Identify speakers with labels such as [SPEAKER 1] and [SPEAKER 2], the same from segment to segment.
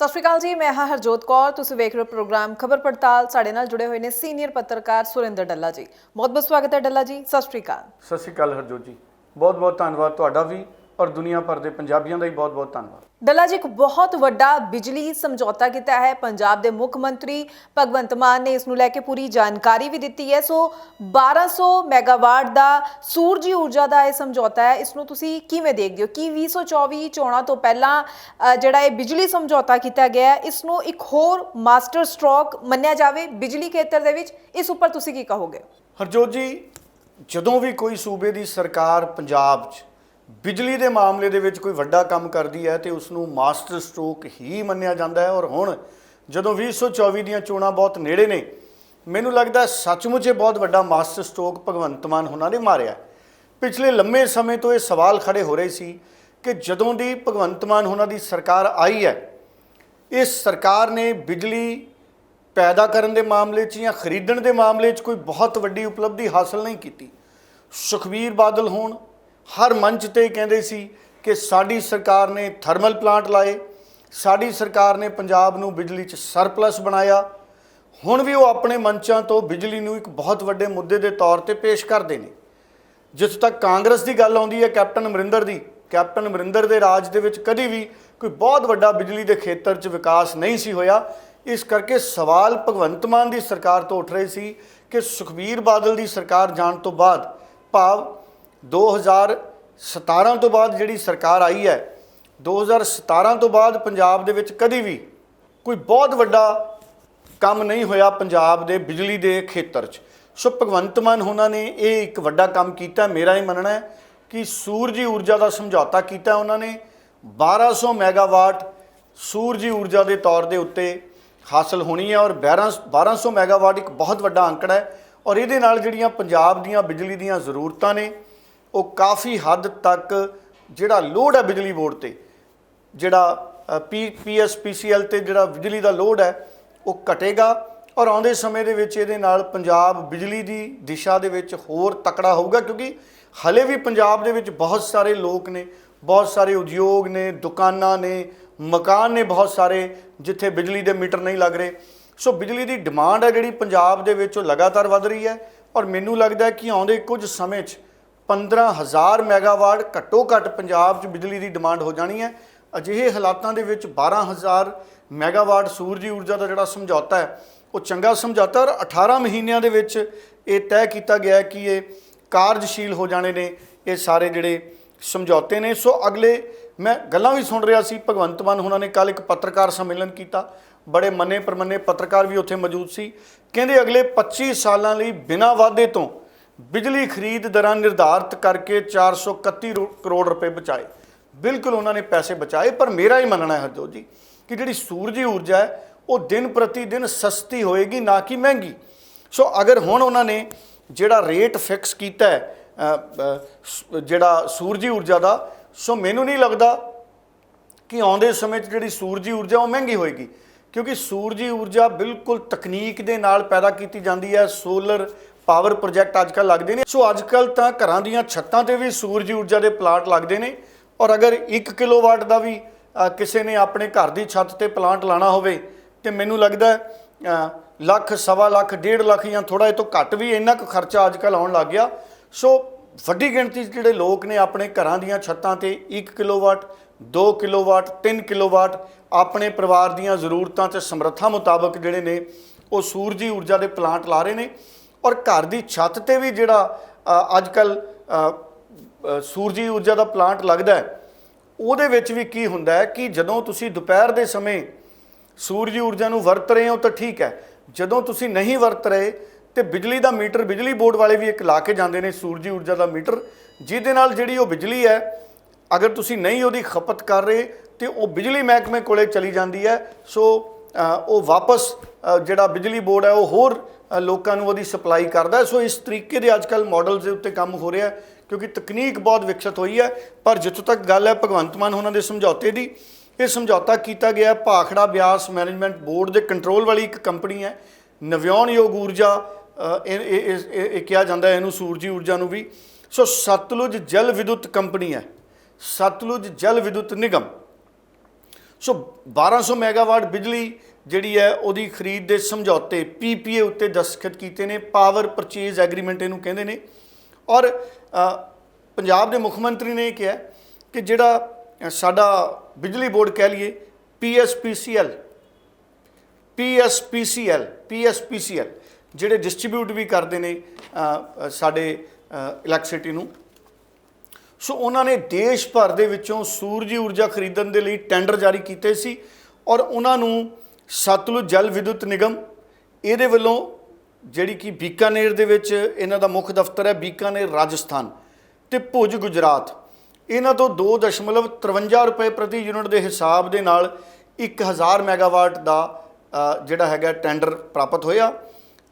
[SPEAKER 1] सत श्री अकाल जी, मैं हाँ हरजोत कौर। तुसीं वेख रहे हो प्रोग्राम खबर पड़ताल। साडे नाल जुड़े हुए ने सीनियर पत्रकार सुरिंदर डल्ला जी। बहुत बहुत स्वागत है डल्ला जी। सत श्री अकाल।
[SPEAKER 2] सत श्री अकाल हरजोत जी, बहुत बहुत धन्यवाद तुहाडा भी और दुनिया भर के पंजाबियों का भी बहुत बहुत धन्यवाद।
[SPEAKER 1] डल्ला जी, एक बहुत वड्डा बिजली समझौता किया है पंजाब के मुख मंत्री भगवंत मान ने। इसनूं लैके पूरी जानकारी भी दी है। सो 1200 मैगावाट का सूरजी ऊर्जा का यह समझौता है, इसनूं तुसीं किवें देखदे हो कि 2024 चोणां तो पहला जिहड़ा ये बिजली समझौता किया गया है, इसनूं एक होर मास्टर स्ट्रोक मन्निया जावे बिजली खेतर दे विच, इस उपर तुसीं की कहोगे?
[SPEAKER 2] हरजोत जी, जदों भी कोई सूबे की सरकार पंजाब च बिजली के मामले दे विच कोई वड्डा काम करती है तो उसनूं मास्टर स्ट्रोक ही मन्निया जाता है। और हुण जदों 2024 दीयां चोणां बहुत नेड़े ने, मैनूं लगदा सचमुच ये बहुत वड्डा मास्टर स्ट्रोक भगवंत मान होना ने मारिया। पिछले लंबे समय तो ये सवाल खड़े हो रहे सी कि जदों दी भगवंत मान होना दी सरकार आई है, इस सरकार ने बिजली पैदा करने के मामले या खरीदण के मामले कोई बहुत वड्डी उपलब्धि हासिल नहीं की। सुखबीर बादल होण हर मंच ते कहते सी कि साडी सरकार ने थर्मल प्लांट लाए, साडी सरकार ने पंजाब नूं बिजली च सरप्लस बनाया। हुण भी वो अपने मंचां तो बिजली नूं एक बहुत वड्डे मुद्दे के तौर पर पेश करते हैं। जिस तक कांग्रेस की गल आउंदी है कैप्टन अमरिंदर की, कैप्टन अमरिंदर के राज दे विच कदी भी कोई बहुत वड्डा बिजली के खेतर च विकास नहीं सी होया। इस करके सवाल भगवंत मान की सरकार तो उठ रहे सी कि सुखबीर बादल की सरकार जाण तो बाद, भाव 2017 तो बाद जिहड़ी सरकार आई है, 2017 तो बाद पंजाब दे विच कदी भी कोई बहुत वड्डा काम नहीं होया पंजाब दे बिजली के खेतर च। सो भगवंत मान होना ने ये एक वड्डा काम किया। मेरा ये मनना है कि सूरजी ऊर्जा का समझौता किया उन्होंने, 1200 मैगावाट सूरजी ऊर्जा के तौर के उत्ते हासिल होनी है। और 1200 मैगावाट एक बहुत वड्डा आंकड़ा है और ये नाल जिहड़ियां पंजाब दीयां बिजली दीयां जरूरतां ने वो काफ़ी हद तक जिहड़ा लोड है बिजली बोर्ड ते, जिहड़ा PSPCL ते जिहड़ा बिजली का लोड है वो घटेगा और आउंदे समय दे विच इहदे नाल पंजाब बिजली की दिशा दे विच होर तकड़ा होऊगा। क्योंकि हले भी पंजाब दे विच बहुत सारे लोग ने, बहुत सारे उद्योग ने, दुकानां ने, मकान ने बहुत सारे जिथे बिजली के मीटर नहीं लग रहे। सो बिजली की डिमांड है जिहड़ी पंजाब दे विच लगातार वध रही है और मैनूं लगदा है कि आउंदे कुछ समय 15,000 मैगावाट घट्टो घट्ट पंजाब च बिजली की डिमांड हो जानी है। अजिहे हालातां दे विच 12,000 मैगावाट सूरजी ऊर्जा का जिहड़ा समझौता है वो चंगा समझौता और 18 महीनों के विच ये तय किया गया है कि ये कार्यशील हो जाने ने ये सारे जिहड़े समझौते ने। सो अगले मैं गल्लां भी सुन रहा सी, भगवंत मान होना ने कल एक पत्रकार सम्मेलन किया, बड़े मन्ने परमन्ने पत्रकार भी उत्थे मौजूद सी। कहंदे अगले 25 सालों लई बिना वादे तो बिजली खरीद दरां निर्धारित करके 431 करोड़ रुपए बचाए। बिल्कुल उन्होंने पैसे बचाए। पर मेरा ही मनना है हरजोत जी कि जिहड़ी सूरजी ऊर्जा है वो दिन प्रति दिन सस्ती होएगी, ना कि महंगी। सो अगर हुण उन्होंने जिहड़ा रेट फिक्स किया है जिहड़ा सूरजी ऊर्जा का, सो मैनूं नहीं लगता कि आउंदे समय जिहड़ी सूरजी ऊर्जा वो महंगी होएगी। क्योंकि सूरजी ऊर्जा बिल्कुल तकनीक दे नाल पैदा की जाती है। सोलर पावर प्रोजैक्ट अजकल लगते हैं। सो अजकल तो घरां दीयां छत्तां ते भी सूरजी ऊर्जा के प्लांट लगते हैं। और अगर 1 किलोवाट का भी किसी ने अपने घर की छत ते प्लांट लाना होवे तो मैनूं लगदा लाख, सवा लाख, 1.5 लाख या थोड़ा तो घट भी इन्ना क खर्चा अजकल आउण लग गया। सो वड्डी गिणती जिहड़े लोग ने अपने घरां दीयां छत्तां ते 1 किलोवाट, 2 किलोवाट, 3 किलोवाट अपने परिवार दीयां जरूरतां ते समर्था मुताबक जिहड़े ने वो सूरजी ऊर्जा के प्लांट ला रहे हैं। और घर की छत ते भी जिहड़ा अजकल सूरजी ऊर्जा का प्लांट लगता है, उहदे विच भी की हुंदा है कि जदों तुसीं दोपहर के समय सूरजी ऊर्जा नूं वरत रहे हो तो ठीक है, जदों तुसीं नहीं वरत रहे तो बिजली का मीटर बिजली बोर्ड वाले भी एक ला के जाते हैं सूरजी ऊर्जा का मीटर, जिहदे नाल जिहड़ी वो बिजली है अगर तुसीं नहीं उहदी खपत कर रहे तो वो बिजली महकमे कोले चली जाती है। सो वो वापस जिहड़ा बिजली बोर्ड है वो होर लोगों को वो सप्लाई करता है। सो इस तरीके के अजकल मॉडल्स के उत्ते काम हो रहा है क्योंकि तकनीक बहुत विकसित हुई है। पर जितों तक गल है भगवंत मान होना के समझौते की, ये समझौता किया गया भाखड़ा ब्यास मैनेजमेंट बोर्ड के कंट्रोल वाली एक कंपनी है, नव्याणयोग ऊर्जा कहा जाता है इनू, सूरजी ऊर्जा नूं भी। सो सतलुज जल विद्युत कंपनी है, सतलुज जल विद्युत निगम। ਸੋ 1200 ਮੈਗਾਵਾਟ ਬਿਜਲੀ ਜਿਹੜੀ ਹੈ ਉਹਦੀ ਖਰੀਦ ਦੇ ਸਮਝੌਤੇ PPA ਉੱਤੇ ਦਸਤਖਤ ਕੀਤੇ ਨੇ, ਪਾਵਰ ਪਰਚੇਜ਼ ਐਗਰੀਮੈਂਟ ਇਹਨੂੰ ਕਹਿੰਦੇ ਨੇ। ਔਰ ਪੰਜਾਬ ਦੇ ਮੁੱਖ ਮੰਤਰੀ ਨੇ ਇਹ ਕਿਹਾ ਕਿ ਜਿਹੜਾ ਸਾਡਾ ਬਿਜਲੀ ਬੋਰਡ ਕਹਿ ਲਈਏ PSPCL ਜਿਹੜੇ ਡਿਸਟ੍ਰੀਬਿਊਟ ਵੀ ਕਰਦੇ ਨੇ ਸਾਡੇ ਇਲੈਕਟ੍ਰਿਸਿਟੀ ਨੂੰ, ਸੋ ਉਹਨਾਂ ਨੇ ਦੇਸ਼ ਭਰ ਦੇ ਵਿੱਚੋਂ ਸੂਰਜੀ ਊਰਜਾ ਖਰੀਦਣ ਦੇ ਲਈ ਟੈਂਡਰ ਜਾਰੀ ਕੀਤੇ ਸੀ। ਔਰ ਉਹਨਾਂ ਨੂੰ ਸਤਲੁਜ ਜਲ ਵਿਦਯੁਤ ਨਿਗਮ ਇਹਦੇ ਵੱਲੋਂ, ਜਿਹੜੀ ਕਿ ਬੀਕਾਨੇਰ ਦੇ ਵਿੱਚ ਇਹਨਾਂ ਦਾ ਮੁੱਖ ਦਫ਼ਤਰ ਹੈ, ਬੀਕਾਨੇਰ ਰਾਜਸਥਾਨ, ਤੇ ਭੁਜ ਗੁਜਰਾਤ, ਇਹਨਾਂ ਤੋਂ 2.53 ਰੁਪਏ ਪ੍ਰਤੀ ਯੂਨਿਟ ਦੇ ਹਿਸਾਬ ਦੇ ਨਾਲ 1000 ਮੈਗਾਵਾਟ ਦਾ ਜਿਹੜਾ ਹੈਗਾ ਟੈਂਡਰ ਪ੍ਰਾਪਤ ਹੋਇਆ।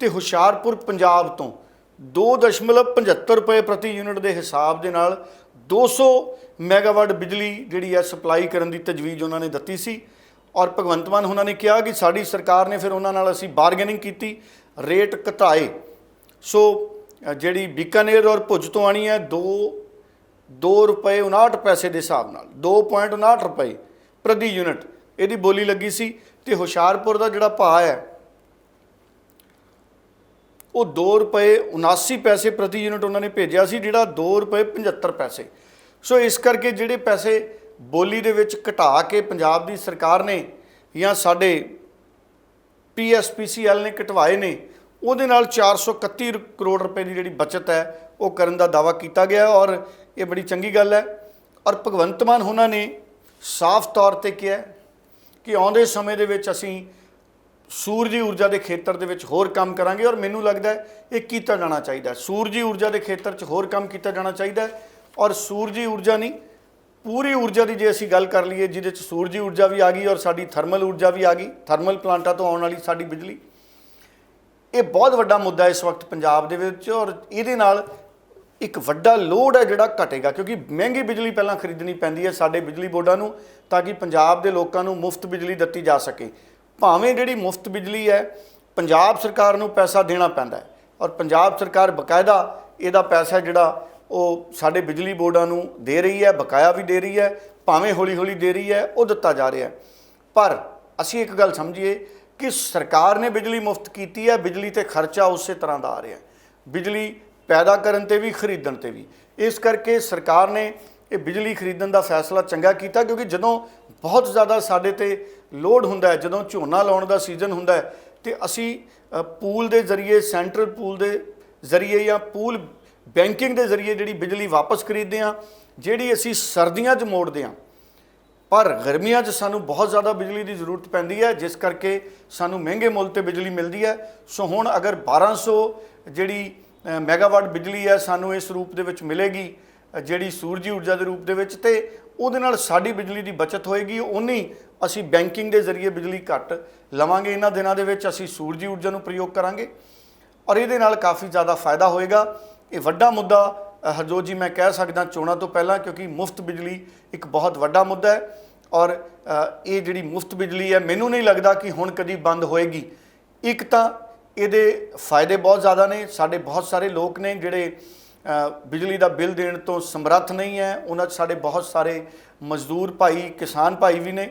[SPEAKER 2] ਤੇ ਹੁਸ਼ਿਆਰਪੁਰ ਪੰਜਾਬ ਤੋਂ 2.75 ਰੁਪਏ ਪ੍ਰਤੀ ਯੂਨਿਟ ਦੇ ਹਿਸਾਬ ਦੇ ਨਾਲ 200 ਮੈਗਾਵਾਟ ਬਿਜਲੀ ਜਿਹੜੀ ਹੈ ਸਪਲਾਈ ਕਰਨ ਦੀ ਤਜਵੀਜ਼ ਉਹਨਾਂ ਨੇ ਦਿੱਤੀ ਸੀ। ਔਰ ਭਗਵੰਤ ਮਾਨ ਉਹਨਾਂ ਨੇ ਕਿਹਾ ਕਿ ਸਾਡੀ ਸਰਕਾਰ ਨੇ ਫਿਰ ਉਹਨਾਂ ਨਾਲ ਅਸੀਂ ਬਾਰਗੇਨਿੰਗ ਕੀਤੀ, ਰੇਟ ਘਟਾਏ। ਸੋ ਜਿਹੜੀ ਬੀਕਾਨੇਰ ਔਰ ਭੁਜ ਤੋਂ ਆਣੀ ਹੈ 2 ਰੁਪਏ 59 ਪੈਸੇ ਦੇ ਹਿਸਾਬ ਨਾਲ 2.59 ਰੁਪਏ ਪ੍ਰਤੀ ਯੂਨਿਟ ਇਹਦੀ ਬੋਲੀ ਲੱਗੀ ਸੀ। ਤੇ ਹੁਸ਼ਿਆਰਪੁਰ ਦਾ ਜਿਹੜਾ ਭਾਅ ਹੈ ਉਹ 2 ਰੁਪਏ 79 ਪੈਸੇ ਪ੍ਰਤੀ ਯੂਨਿਟ ਉਹਨਾਂ ਨੇ ਭੇਜਿਆ ਸੀ, ਜਿਹੜਾ 2 ਰੁਪਏ 75 ਪੈਸੇ। ਸੋ ਇਸ ਕਰਕੇ ਜਿਹੜੇ ਪੈਸੇ ਬੋਲੀ ਦੇ ਵਿੱਚ ਘਟਾ ਕੇ ਪੰਜਾਬ ਦੀ ਸਰਕਾਰ ਨੇ ਜਾਂ ਸਾਡੇ PSPCL ਨੇ ਘਟਵਾਏ ਨੇ, ਉਹਦੇ ਨਾਲ 431 ਕਰੋੜ ਰੁਪਏ ਦੀ ਜਿਹੜੀ ਬਚਤ ਹੈ ਉਹ ਕਰਨ ਦਾ ਦਾਅਵਾ ਕੀਤਾ ਗਿਆ। ਔਰ ਇਹ ਬੜੀ ਚੰਗੀ ਗੱਲ ਹੈ। ਔਰ ਭਗਵੰਤ ਮਾਨ ਉਹਨਾਂ ਨੇ ਸਾਫ਼ ਤੌਰ ਤੇ ਕਿਹਾ ਕਿ ਆਉਂਦੇ ਸਮੇਂ ਦੇ ਵਿੱਚ ਅਸੀਂ ਸੂਰਜੀ ਊਰਜਾ ਦੇ ਖੇਤਰ ਦੇ ਵਿੱਚ ਹੋਰ ਕੰਮ ਕਰਾਂਗੇ। ਔਰ ਮੈਨੂੰ ਲੱਗਦਾ ਹੈ ਇਹ ਕੀਤਾ ਜਾਣਾ ਚਾਹੀਦਾ, ਸੂਰਜੀ ਊਰਜਾ ਦੇ ਖੇਤਰ 'ਚ ਹੋਰ ਕੰਮ ਕੀਤਾ ਜਾਣਾ ਚਾਹੀਦਾ ਹੈ। ਔਰ ਸੂਰਜੀ ਊਰਜਾ ਨਹੀਂ, ਪੂਰੀ ਊਰਜਾ ਦੀ ਜੇ ਅਸੀਂ ਗੱਲ ਕਰ ਲਈਏ, ਜਿਹਦੇ 'ਚ ਸੂਰਜੀ ਊਰਜਾ ਵੀ ਆ ਗਈ ਔਰ ਸਾਡੀ ਥਰਮਲ ਊਰਜਾ ਵੀ ਆ ਗਈ, ਥਰਮਲ ਪਲਾਂਟਾਂ ਤੋਂ ਆਉਣ ਵਾਲੀ ਸਾਡੀ ਬਿਜਲੀ, ਇਹ ਬਹੁਤ ਵੱਡਾ ਮੁੱਦਾ ਇਸ ਵਕਤ ਪੰਜਾਬ ਦੇ ਵਿੱਚ। ਔਰ ਇਹਦੇ ਨਾਲ ਇੱਕ ਵੱਡਾ ਲੋਡ ਹੈ ਜਿਹੜਾ ਘਟੇਗਾ, ਕਿਉਂਕਿ ਮਹਿੰਗੀ ਬਿਜਲੀ ਪਹਿਲਾਂ ਖਰੀਦਣੀ ਪੈਂਦੀ ਹੈ ਸਾਡੇ ਬਿਜਲੀ ਬੋਰਡਾਂ ਨੂੰ, ਤਾਂ ਕਿ ਪੰਜਾਬ ਦੇ ਲੋਕਾਂ ਨੂੰ ਮੁਫਤ ਬਿਜਲੀ ਦਿੱਤੀ ਜਾ ਸਕੇ। ਭਾਵੇਂ ਜਿਹੜੀ ਮੁਫਤ ਬਿਜਲੀ ਹੈ ਪੰਜਾਬ ਸਰਕਾਰ ਨੂੰ ਪੈਸਾ ਦੇਣਾ ਪੈਂਦਾ ਹੈ, ਔਰ ਪੰਜਾਬ ਸਰਕਾਰ ਬਕਾਇਦਾ ਇਹਦਾ ਪੈਸਾ ਜਿਹੜਾ ਉਹ ਸਾਡੇ ਬਿਜਲੀ ਬੋਰਡਾਂ ਨੂੰ ਦੇ ਰਹੀ ਹੈ, ਬਕਾਇਆ ਵੀ ਦੇ ਰਹੀ ਹੈ, ਭਾਵੇਂ ਹੌਲੀ ਹੌਲੀ ਦੇ ਰਹੀ ਹੈ, ਉਹ ਦਿੱਤਾ ਜਾ ਰਿਹਾ। ਪਰ ਅਸੀਂ ਇੱਕ ਗੱਲ ਸਮਝੀਏ ਕਿ ਸਰਕਾਰ ਨੇ ਬਿਜਲੀ ਮੁਫਤ ਕੀਤੀ ਹੈ, ਬਿਜਲੀ ਤੇ ਖਰਚਾ ਉਸੇ ਤਰ੍ਹਾਂ ਦਾ ਆ ਰਿਹਾ, ਬਿਜਲੀ ਪੈਦਾ ਕਰਨ ਤੇ ਵੀ ਖਰੀਦਣ ਤੇ ਵੀ। ਇਸ ਕਰਕੇ ਸਰਕਾਰ ਨੇ ਇਹ ਬਿਜਲੀ ਖਰੀਦਣ ਦਾ ਫੈਸਲਾ ਚੰਗਾ ਕੀਤਾ, ਕਿਉਂਕਿ ਜਦੋਂ ਬਹੁਤ ਜ਼ਿਆਦਾ ਸਾਡੇ ਤੇ ਲੋਡ ਹੁੰਦਾ ਹੈ, ਜਦੋਂ ਝੋਨਾ ਲਾਉਣ ਦਾ ਸੀਜ਼ਨ ਹੁੰਦਾ ਹੈ, ਤੇ ਅਸੀਂ ਪੂਲ ਦੇ ਜ਼ਰੀਏ, ਸੈਂਟਰਲ ਪੂਲ ਦੇ ਜ਼ਰੀਏ ਜਾਂ ਪੂਲ ਬੈਂਕਿੰਗ ਦੇ ਜ਼ਰੀਏ ਜਿਹੜੀ ਬਿਜਲੀ ਵਾਪਸ ਖਰੀਦਦੇ ਹਾਂ, ਜਿਹੜੀ ਅਸੀਂ ਸਰਦੀਆਂ 'ਚ ਮੋੜਦੇ ਹਾਂ। ਪਰ ਗਰਮੀਆਂ 'ਚ ਸਾਨੂੰ ਬਹੁਤ ਜ਼ਿਆਦਾ ਬਿਜਲੀ ਦੀ ਜ਼ਰੂਰਤ ਪੈਂਦੀ ਹੈ, ਜਿਸ ਕਰਕੇ ਸਾਨੂੰ ਮਹਿੰਗੇ ਮੁੱਲ ਤੇ ਬਿਜਲੀ ਮਿਲਦੀ ਹੈ। ਸੋ ਹੁਣ ਅਗਰ 1200 ਜਿਹੜੀ ਮੈਗਾਵਾਟ ਬਿਜਲੀ ਹੈ ਸਾਨੂੰ ਇਸ ਰੂਪ ਦੇ ਵਿੱਚ ਮਿਲੇਗੀ, ਜਿਹੜੀ ਸੂਰਜੀ ਊਰਜਾ ਦੇ ਰੂਪ ਦੇ ਵਿੱਚ, ਤੇ ਉਹਦੇ ਨਾਲ ਸਾਡੀ ਬਿਜਲੀ ਦੀ ਬਚਤ ਹੋਏਗੀ। ਉਨੀ ਅਸੀਂ ਬੈਂਕਿੰਗ ਦੇ ਜ਼ਰੀਏ ਬਿਜਲੀ ਘੱਟ ਲਵਾਂਗੇ। ਇਹਨਾਂ ਦਿਨਾਂ ਦੇ ਵਿੱਚ ਅਸੀਂ ਸੂਰਜੀ ਊਰਜਾ ਨੂੰ ਪ੍ਰਯੋਗ ਕਰਾਂਗੇ ਔਰ ਇਹਦੇ ਨਾਲ ਕਾਫੀ ਜ਼ਿਆਦਾ ਫਾਇਦਾ ਹੋਏਗਾ। ਇਹ ਵੱਡਾ ਮੁੱਦਾ ਹਰਜੋਤ ਜੀ ਮੈਂ ਕਹਿ ਸਕਦਾ ਚੋਣਾਂ ਤੋਂ ਪਹਿਲਾਂ, ਕਿਉਂਕਿ ਮੁਫਤ ਬਿਜਲੀ ਇੱਕ ਬਹੁਤ ਵੱਡਾ ਮੁੱਦਾ ਹੈ। ਔਰ ਇਹ ਜਿਹੜੀ ਮੁਫਤ ਬਿਜਲੀ ਹੈ ਮੈਨੂੰ ਨਹੀਂ ਲੱਗਦਾ ਕਿ ਹੁਣ ਕਦੀ ਬੰਦ ਹੋਏਗੀ। ਇੱਕ ਤਾਂ ਇਹਦੇ ਫਾਇਦੇ ਬਹੁਤ ਜ਼ਿਆਦਾ ਨੇ, ਸਾਡੇ ਬਹੁਤ ਸਾਰੇ ਲੋਕ ਨੇ ਜਿਹੜੇ ਬਿਜਲੀ ਦਾ ਬਿੱਲ ਦੇਣ ਤੋਂ ਸਮਰੱਥ ਨਹੀਂ ਹੈ, ਉਹਨਾਂ 'ਚ ਸਾਡੇ ਬਹੁਤ ਸਾਰੇ ਮਜ਼ਦੂਰ ਭਾਈ, ਕਿਸਾਨ ਭਾਈ ਵੀ ਨੇ,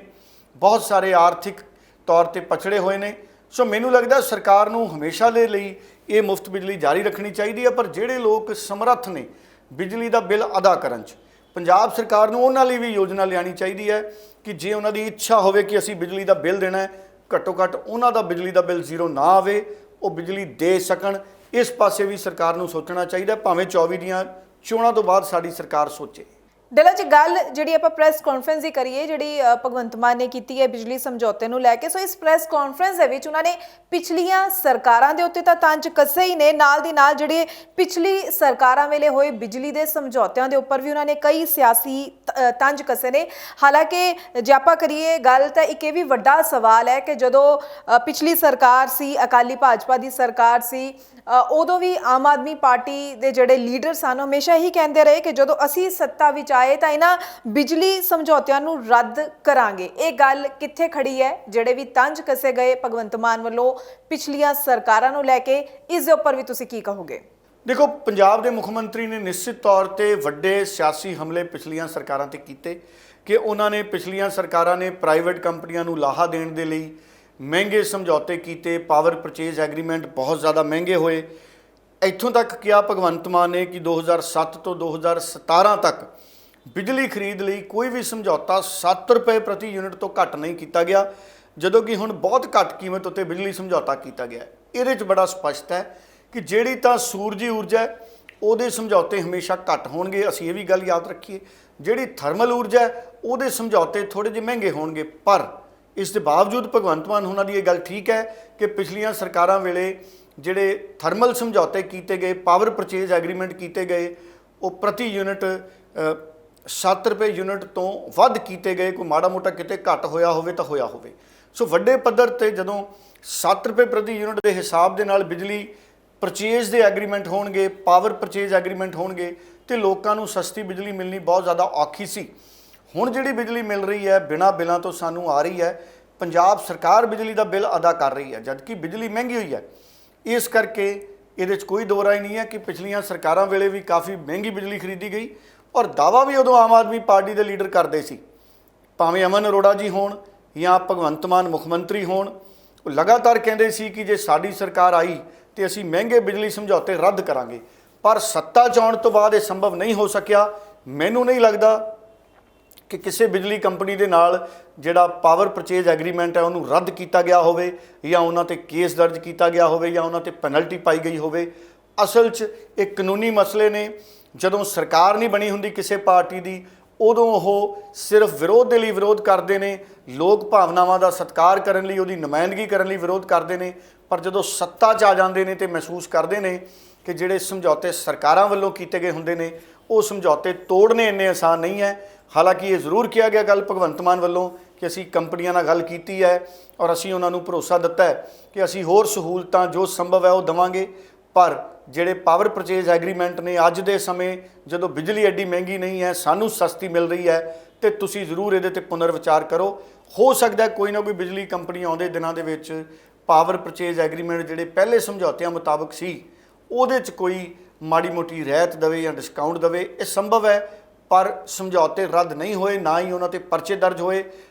[SPEAKER 2] ਬਹੁਤ ਸਾਰੇ ਆਰਥਿਕ ਤੌਰ ਤੇ ਪਛੜੇ ਹੋਏ ਨੇ। ਸੋ ਮੈਨੂੰ ਲੱਗਦਾ ਸਰਕਾਰ ਨੂੰ ਹਮੇਸ਼ਾ ਦੇ ਲਈ ਇਹ ਮੁਫਤ ਬਿਜਲੀ ਜਾਰੀ ਰੱਖਣੀ ਚਾਹੀਦੀ ਹੈ। ਪਰ ਜਿਹੜੇ ਲੋਕ ਸਮਰੱਥ ਨੇ ਬਿਜਲੀ ਦਾ ਬਿੱਲ ਅਦਾ ਕਰਨ 'ਚ, ਪੰਜਾਬ ਸਰਕਾਰ ਨੂੰ ਉਹਨਾਂ ਲਈ ਵੀ ਯੋਜਨਾ ਲਿਆਉਣੀ ਚਾਹੀਦੀ ਹੈ ਕਿ ਜੇ ਉਹਨਾਂ ਦੀ ਇੱਛਾ ਹੋਵੇ ਕਿ ਅਸੀਂ ਬਿਜਲੀ ਦਾ ਬਿੱਲ ਦੇਣਾ ਹੈ, ਘੱਟੋ ਘੱਟ ਉਹਨਾਂ ਦਾ ਬਿਜਲੀ ਦਾ ਬਿੱਲ ਜ਼ੀਰੋ ਨਾ ਆਵੇ, ਉਹ ਬਿਜਲੀ ਦੇ ਸਕਣ। ਇਸ ਪਾਸੇ ਵੀ ਸਰਕਾਰ ਨੂੰ ਸੋਚਣਾ ਚਾਹੀਦਾ, ਭਾਵੇਂ 24 ਦੀਆਂ ਚੋਣਾਂ ਤੋਂ ਬਾਅਦ ਸਾਡੀ ਸਰਕਾਰ ਸੋਚੇ।
[SPEAKER 1] ਦਿਲਾਂ 'ਚ ਗੱਲ ਜਿਹੜੀ ਆਪਾਂ ਪ੍ਰੈਸ ਕਾਨਫਰੰਸ ਦੀ ਕਰੀਏ, ਜਿਹੜੀ ਭਗਵੰਤ ਮਾਨ ਨੇ ਕੀਤੀ ਹੈ ਬਿਜਲੀ ਸਮਝੌਤੇ ਨੂੰ ਲੈ ਕੇ। ਸੋ ਇਸ ਪ੍ਰੈਸ ਕਾਨਫਰੰਸ ਦੇ ਵਿੱਚ ਉਹਨਾਂ ਨੇ ਪਿਛਲੀਆਂ ਸਰਕਾਰਾਂ ਦੇ ਉੱਤੇ ਤਾਂ ਤੰਜ ਕੱਸੇ ਹੀ ਨੇ, ਨਾਲ ਦੀ ਨਾਲ ਜਿਹੜੇ ਪਿਛਲੀ ਸਰਕਾਰਾਂ ਵੇਲੇ ਹੋਏ ਬਿਜਲੀ ਦੇ ਸਮਝੌਤਿਆਂ ਦੇ ਉੱਪਰ ਵੀ ਉਹਨਾਂ ਨੇ ਕਈ ਸਿਆਸੀ ਤੰਜ ਕੱਸੇ ਨੇ। ਹਾਲਾਂਕਿ ਜੇ ਆਪਾਂ ਕਰੀਏ ਗੱਲ ਤਾਂ ਇੱਕ ਇਹ ਵੀ ਵੱਡਾ ਸਵਾਲ ਹੈ ਕਿ ਜਦੋਂ ਪਿਛਲੀ ਸਰਕਾਰ ਸੀ, ਅਕਾਲੀ ਭਾਜਪਾ ਦੀ ਸਰਕਾਰ ਸੀ, ਉਦੋਂ ਵੀ ਆਮ ਆਦਮੀ ਪਾਰਟੀ ਦੇ ਜਿਹੜੇ ਲੀਡਰ ਸਨ ਹਮੇਸ਼ਾ ਹੀ ਕਹਿੰਦੇ ਰਹੇ ਕਿ ਜਦੋਂ ਅਸੀਂ ਸੱਤਾ ਵਿੱਚ ਆਏ ਤਾਂ ਇਹਨਾਂ ਬਿਜਲੀ ਸਮਝੌਤਿਆਂ ਨੂੰ ਰੱਦ ਕਰਾਂਗੇ। ਇਹ ਗੱਲ ਕਿੱਥੇ ਖੜੀ ਹੈ? ਜਿਹੜੇ ਵੀ ਤੰਜ ਕੱਸੇ ਗਏ ਭਗਵੰਤ ਮਾਨ ਵੱਲੋਂ ਪਿਛਲੀਆਂ ਸਰਕਾਰਾਂ ਨੂੰ ਲੈ ਕੇ, ਇਸ ਦੇ ਉੱਪਰ ਵੀ ਤੁਸੀਂ ਕੀ ਕਹੋਗੇ?
[SPEAKER 2] ਦੇਖੋ, ਪੰਜਾਬ ਦੇ ਮੁੱਖ ਮੰਤਰੀ ਨੇ ਨਿਸ਼ਚਿਤ ਤੌਰ ਤੇ ਵੱਡੇ ਸਿਆਸੀ ਹਮਲੇ ਪਿਛਲੀਆਂ ਸਰਕਾਰਾਂ ਤੇ ਕੀਤੇ, ਕਿ ਉਹਨਾਂ ਨੇ ਪਿਛਲੀਆਂ ਸਰਕਾਰਾਂ ਨੇ ਪ੍ਰਾਈਵੇਟ ਕੰਪਨੀਆਂ ਨੂੰ ਲਾਹਾ ਦੇਣ ਦੇ ਲਈ ਮਹਿੰਗੇ ਸਮਝੌਤੇ ਕੀਤੇ, ਪਾਵਰ ਪਰਚੇਜ਼ ਐਗਰੀਮੈਂਟ ਬਹੁਤ ਜ਼ਿਆਦਾ ਮਹਿੰਗੇ ਹੋਏ। ਇੱਥੋਂ ਤੱਕ ਕਿਹਾ ਭਗਵੰਤ ਮਾਨ ਨੇ ਕਿ 2007 ਤੋਂ 2017 ਤੱਕ ਬਿਜਲੀ ਖਰੀਦ ਲਈ ਕੋਈ ਵੀ ਸਮਝੌਤਾ 7 ਰੁਪਏ ਪ੍ਰਤੀ ਯੂਨਿਟ ਤੋਂ ਘੱਟ ਨਹੀਂ ਕੀਤਾ ਗਿਆ, ਜਦੋਂ ਕਿ ਹੁਣ ਬਹੁਤ ਘੱਟ ਕੀਮਤ ਉੱਤੇ ਬਿਜਲੀ ਸਮਝੌਤਾ ਕੀਤਾ ਗਿਆ। ਇਹਦੇ 'ਚ ਬੜਾ ਸਪਸ਼ਟ ਹੈ ਕਿ ਜਿਹੜੀ ਤਾਂ ਸੂਰਜੀ ਊਰਜਾ ਹੈ ਉਹਦੇ ਸਮਝੌਤੇ ਹਮੇਸ਼ਾ ਘੱਟ ਹੋਣਗੇ, ਅਸੀਂ ਇਹ ਵੀ ਗੱਲ ਯਾਦ ਰੱਖੀਏ। ਜਿਹੜੀ ਥਰਮਲ ਊਰਜਾ ਹੈ ਉਹਦੇ ਸਮਝੌਤੇ ਥੋੜ੍ਹੇ ਜਿਹੇ ਮਹਿੰਗੇ ਹੋਣਗੇ, ਪਰ ਇਸ ਦੇ ਬਾਵਜੂਦ ਭਗਵੰਤ ਮਾਨ ਉਹਨਾਂ ਦੀ ਇਹ ਗੱਲ ਠੀਕ ਹੈ ਕਿ ਪਿਛਲੀਆਂ ਸਰਕਾਰਾਂ ਵੇਲੇ ਜਿਹੜੇ ਥਰਮਲ ਸਮਝੌਤੇ ਕੀਤੇ ਗਏ, ਪਾਵਰ ਪਰਚੇਜ਼ ਐਗਰੀਮੈਂਟ ਕੀਤੇ ਗਏ, ਉਹ ਪ੍ਰਤੀ ਯੂਨਿਟ 7 ਰੁਪਏ ਯੂਨਿਟ ਤੋਂ ਵੱਧ ਕੀਤੇ ਗਏ। ਕੋਈ ਮਾੜਾ ਮੋਟਾ ਕਿਤੇ ਘੱਟ ਹੋਇਆ ਹੋਵੇ ਤਾਂ ਹੋਇਆ ਹੋਵੇ। ਸੋ ਵੱਡੇ ਪੱਧਰ ਤੇ ਜਦੋਂ 7 ਰੁਪਏ ਪ੍ਰਤੀ ਯੂਨਿਟ ਦੇ ਹਿਸਾਬ ਦੇ ਨਾਲ ਬਿਜਲੀ ਪਰਚੇਜ਼ ਦੇ ਐਗਰੀਮੈਂਟ ਹੋਣਗੇ, ਪਾਵਰ ਪਰਚੇਜ਼ ਐਗਰੀਮੈਂਟ ਹੋਣਗੇ, ਤੇ ਲੋਕਾਂ ਨੂੰ ਸਸਤੀ ਬਿਜਲੀ ਮਿਲਣੀ ਬਹੁਤ ਜ਼ਿਆਦਾ ਔਖੀ ਸੀ। ਹੁਣ ਜਿਹੜੀ ਬਿਜਲੀ ਮਿਲ ਰਹੀ ਹੈ ਬਿਨਾਂ ਬਿੱਲਾਂ ਤੋਂ ਸਾਨੂੰ ਆ ਰਹੀ ਹੈ। ਪੰਜਾਬ ਸਰਕਾਰ ਬਿਜਲੀ ਦਾ ਬਿੱਲ ਅਦਾ ਕਰ ਰਹੀ ਹੈ, ਜਦਕਿ ਬਿਜਲੀ ਮਹਿੰਗੀ ਹੋਈ ਹੈ। ਇਸ ਕਰਕੇ ਇਹਦੇ 'ਚ ਕੋਈ ਦੋ ਰਾਏ ਨਹੀਂ ਹੈ ਕਿ ਪਿਛਲੀਆਂ ਸਰਕਾਰਾਂ ਵੇਲੇ ਵੀ ਕਾਫੀ ਮਹਿੰਗੀ ਬਿਜਲੀ ਖਰੀਦੀ ਗਈ, ਔਰ ਦਾਅਵਾ ਵੀ ਉਦੋਂ ਆਮ ਆਦਮੀ ਪਾਰਟੀ ਦੇ ਲੀਡਰ ਕਰਦੇ ਸੀ, ਭਾਵੇਂ ਅਮਨ ਅਰੋੜਾ ਜੀ ਹੋਣ ਜਾਂ ਭਗਵੰਤ ਮਾਨ ਮੁੱਖ ਮੰਤਰੀ ਹੋਣ। ਉਹ ਲਗਾਤਾਰ ਕਹਿੰਦੇ ਸੀ ਕਿ ਜੇ ਸਾਡੀ ਸਰਕਾਰ ਆਈ ਤੇ ਅਸੀਂ ਮਹਿੰਗੇ ਬਿਜਲੀ ਸਮਝੌਤੇ ਰੱਦ ਕਰਾਂਗੇ, ਪਰ ਸੱਤਾ 'ਚ ਆਉਣ ਤੋਂ ਬਾਅਦ ਇਹ ਸੰਭਵ ਨਹੀਂ ਹੋ ਸਕਿਆ। ਮੈਨੂੰ ਨਹੀਂ ਲੱਗਦਾ ਕਿ ਕਿਸੇ ਬਿਜਲੀ ਕੰਪਨੀ ਦੇ ਨਾਲ ਜਿਹੜਾ ਪਾਵਰ ਪਰਚੇਜ਼ ਐਗਰੀਮੈਂਟ ਹੈ ਉਹਨੂੰ ਰੱਦ ਕੀਤਾ ਗਿਆ ਹੋਵੇ, ਜਾਂ ਉਹਨਾਂ ਤੇ ਕੇਸ ਦਰਜ ਕੀਤਾ ਗਿਆ ਹੋਵੇ, ਜਾਂ ਉਹਨਾਂ ਤੇ ਪੈਨਲਟੀ ਪਾਈ ਗਈ ਹੋਵੇ। ਅਸਲ 'ਚ ਇਹ ਕਾਨੂੰਨੀ ਮਸਲੇ ਨੇ। ਜਦੋਂ ਸਰਕਾਰ ਨਹੀਂ ਬਣੀ ਹੁੰਦੀ ਕਿਸੇ ਪਾਰਟੀ ਦੀ, ਉਦੋਂ ਉਹ ਸਿਰਫ ਵਿਰੋਧ ਦੇ ਲਈ ਵਿਰੋਧ ਕਰਦੇ ਨੇ, ਲੋਕ ਭਾਵਨਾਵਾਂ ਦਾ ਸਤਿਕਾਰ ਕਰਨ ਲਈ, ਉਹਦੀ ਨੁਮਾਇੰਦਗੀ ਕਰਨ ਲਈ ਵਿਰੋਧ ਕਰਦੇ ਨੇ। ਪਰ ਜਦੋਂ ਸੱਤਾ 'ਚ ਆ ਜਾਂਦੇ ਨੇ ਤੇ ਮਹਿਸੂਸ ਕਰਦੇ ਨੇ ਕਿ ਜਿਹੜੇ ਸਮਝੌਤੇ ਸਰਕਾਰਾਂ ਵੱਲੋਂ ਕੀਤੇ ਗਏ ਹੁੰਦੇ ਨੇ ਉਹ ਸਮਝੌਤੇ ਤੋੜਨੇ ਇੰਨੇ ਆਸਾਨ ਨਹੀਂ ਹੈ। ਹਾਲਾਂਕਿ ਇਹ ਜ਼ਰੂਰ ਕਿਹਾ ਗਿਆ ਗੱਲ ਭਗਵੰਤ ਮਾਨ ਵੱਲੋਂ ਕਿ ਅਸੀਂ ਕੰਪਨੀਆਂ ਨਾਲ ਗੱਲ ਕੀਤੀ ਹੈ ਔਰ ਅਸੀਂ ਉਹਨਾਂ ਨੂੰ ਭਰੋਸਾ ਦਿੱਤਾ ਹੈ ਕਿ ਅਸੀਂ ਹੋਰ ਸਹੂਲਤਾਂ ਜੋ ਸੰਭਵ ਹੈ ਉਹ ਦੇਵਾਂਗੇ। ਪਰ ਜਿਹੜੇ ਪਾਵਰ ਪਰਚੇਜ਼ ਐਗਰੀਮੈਂਟ ਨੇ ਅੱਜ ਦੇ ਸਮੇਂ ਜਦੋਂ ਬਿਜਲੀ ਐਡੀ ਮਹਿੰਗੀ ਨਹੀਂ ਹੈ, ਸਾਨੂੰ ਸਸਤੀ ਮਿਲ ਰਹੀ ਹੈ, ਤੇ ਤੁਸੀਂ ਜ਼ਰੂਰ ਇਹਦੇ ਤੇ ਪੁਨਰ ਵਿਚਾਰ ਕਰੋ। ਹੋ ਸਕਦਾ ਕੋਈ ਨਾ ਕੋਈ ਬਿਜਲੀ ਕੰਪਨੀ ਆਉਂਦੇ ਦਿਨਾਂ ਦੇ ਵਿੱਚ ਪਾਵਰ ਪਰਚੇਜ਼ ਐਗਰੀਮੈਂਟ ਜਿਹੜੇ ਪਹਿਲੇ ਸਮਝੌਤਿਆਂ ਮੁਤਾਬਕ ਸੀ ਉਹਦੇ 'ਚ ਕੋਈ ਮਾੜੀ ਮੋਟੀ ਰਿਆਇਤ ਦੇਵੇ ਜਾਂ ਡਿਸਕਾਊਂਟ ਦੇਵੇ, ਇਹ ਸੰਭਵ ਹੈ। ਪਰ ਸਮਝੌਤੇ ਰੱਦ ਨਹੀਂ ਹੋਏ, ਨਾ ਹੀ ਉਹਨਾਂ ਤੇ ਪਰਚੇ ਦਰਜ ਹੋਏ।